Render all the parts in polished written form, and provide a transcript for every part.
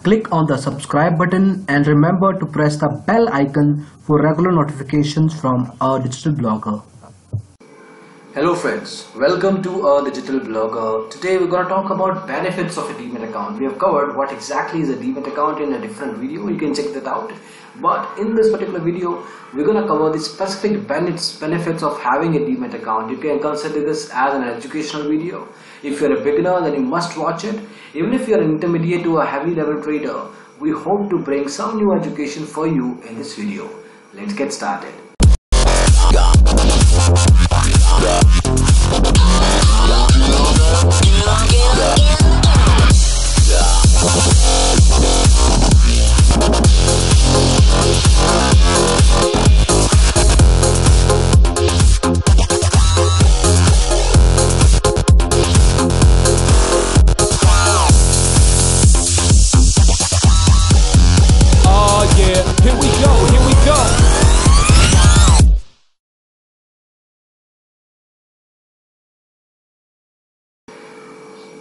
Click on the subscribe button and remember to press the bell icon for regular notifications from our digital blogger. Hello friends, welcome to our digital blogger. Today we're going to talk about benefits of a Demat account. We have covered what exactly is a Demat account in a different video. You can check that out. But in this particular video, we're going to cover the specific benefits of having a Demat account. You can consider this as an educational video. If you're a beginner, then you must watch it. Even if you're an intermediate to a heavy level trader, we hope to bring some new education for you in this video. Let's get started.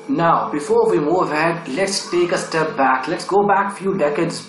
Now, before we move ahead, let's take a step back. Let's go back few decades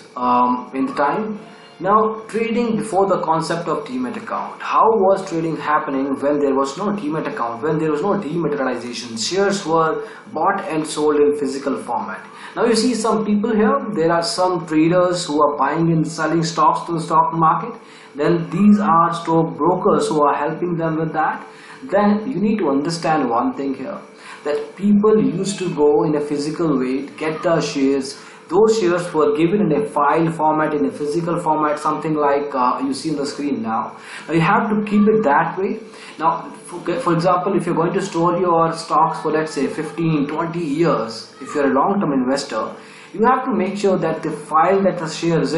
in the time. Now, trading before the concept of Demat account. How was trading happening when there was no Demat account, when there was no dematerialization? Shares were bought and sold in physical format. Now, you see some people here. There are some traders who are buying and selling stocks to the stock market. Then these are stock brokers who are helping them with that. Then you need to understand one thing here, that people used to go in a physical way to get the shares. Those shares were given in a file format, in a physical format, something like you see on the screen now. Now you have to keep it that way. Now, for example, if you're going to store your stocks for, let's say, 15, 20 years, if you're a long-term investor, you have to make sure that the file that the share is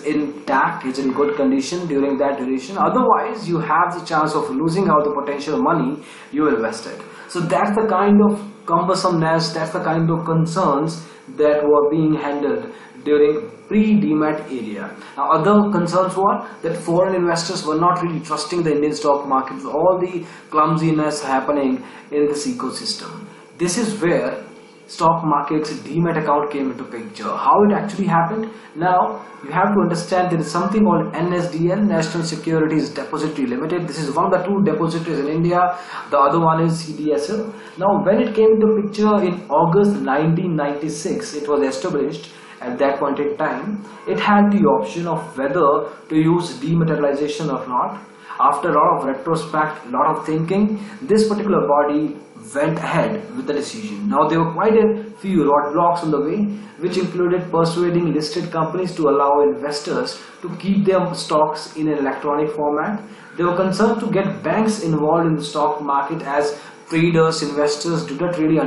intact, is in good condition during that duration. Otherwise, you have the chance of losing out the potential money you invested. So that's the kind of cumbersomeness, that's the kind of concerns that were being handled during pre-Demat area. Now, other concerns were that foreign investors were not really trusting the Indian stock market with all the clumsiness happening in this ecosystem. This is where stock market's Demat account came into picture. How it actually happened? Now, you have to understand there is something called NSDL, National Securities Depository Limited. This is one of the two depositories in India. The other one is CDSL. Now, when it came into picture in August 1996, it was established. At that point in time, it had the option of whether to use dematerialization or not. After a lot of retrospect, a lot of thinking, this particular body went ahead with the decision. Now, there were quite a few roadblocks on the way, which included persuading listed companies to allow investors to keep their stocks in an electronic format. They were concerned to get banks involved in the stock market, as traders, investors do not really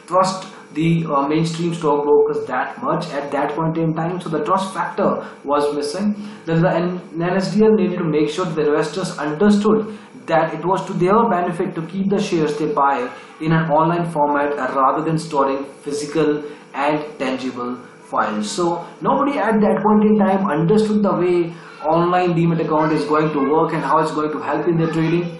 trust the mainstream stockbrokers that much at that point in time. So the trust factor was missing. Then the NSDL needed to make sure that the investors understood that it was to their benefit to keep the shares they buy in an online format rather than storing physical and tangible files. So nobody at that point in time understood the way online Demat account is going to work and how it's going to help in their trading.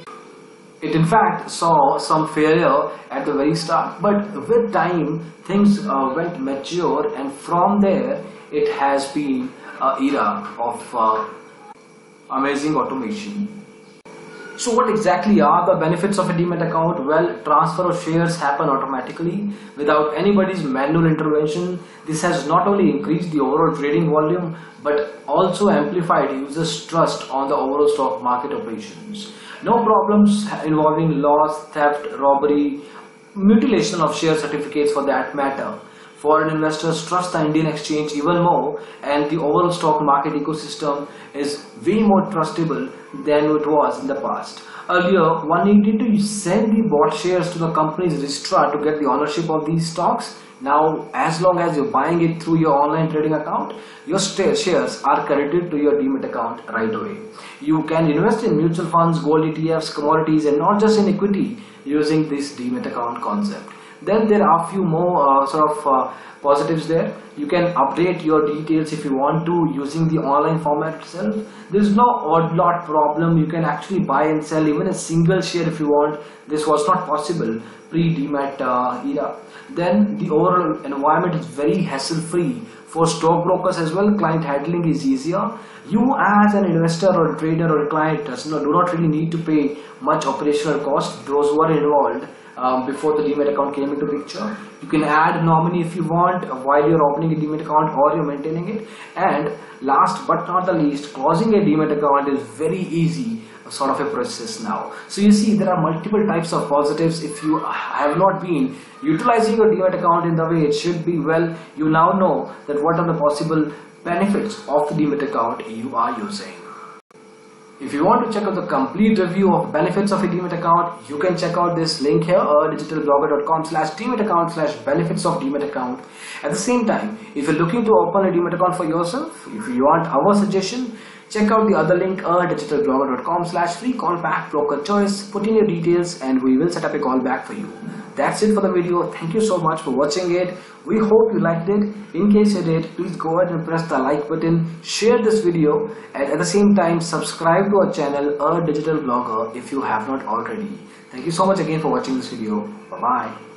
It in fact saw some failure at the very start, but with time things went mature, and from there it has been an era of amazing automation. So what exactly are the benefits of a Demat account? Well, transfer of shares happen automatically without anybody's manual intervention. This has not only increased the overall trading volume but also amplified users' trust on the overall stock market operations. No problems involving loss, theft, robbery, mutilation of share certificates for that matter. Foreign investors trust the Indian exchange even more, and the overall stock market ecosystem is way more trustable than it was in the past. Earlier, one needed to send the bought shares to the company's registrar to get the ownership of these stocks. Now, as long as you're buying it through your online trading account, your shares are credited to your Demat account right away. You can invest in mutual funds, gold ETFs, commodities, and not just in equity using this Demat account concept. Then there are a few more positives there. You can update your details if you want to using the online format itself. There is no odd lot problem. You can actually buy and sell even a single share if you want. This was not possible pre-Demat era. Then the overall environment is very hassle-free for stockbrokers as well. Client handling is easier. You as an investor or a trader or a client do not really need to pay much operational cost. Those who are involved before the Demat account came into picture. You can add nominee if you want while you're opening a Demat account or you're maintaining it. And last but not the least, closing a Demat account is very easy sort of a process now. So you see there are multiple types of positives. If you have not been utilizing your Demat account in the way it should be, well, you now know that what are the possible benefits of the Demat account you are using. If you want to check out the complete review of benefits of a Demat account, you can check out this link here, digitalblogger.com/demat account/benefits of Demat account. At the same time, if you're looking to open a Demat account for yourself, if you want our suggestion, check out the other link, digitalblogger.com/free callback broker choice. Put in your details and we will set up a callback for you. That's it for the video. Thank you so much for watching it. We hope you liked it. In case you did, please go ahead and press the like button, share this video, and at the same time subscribe to our channel, Digital Blogger, if you have not already. Thank you so much again for watching this video. Bye bye.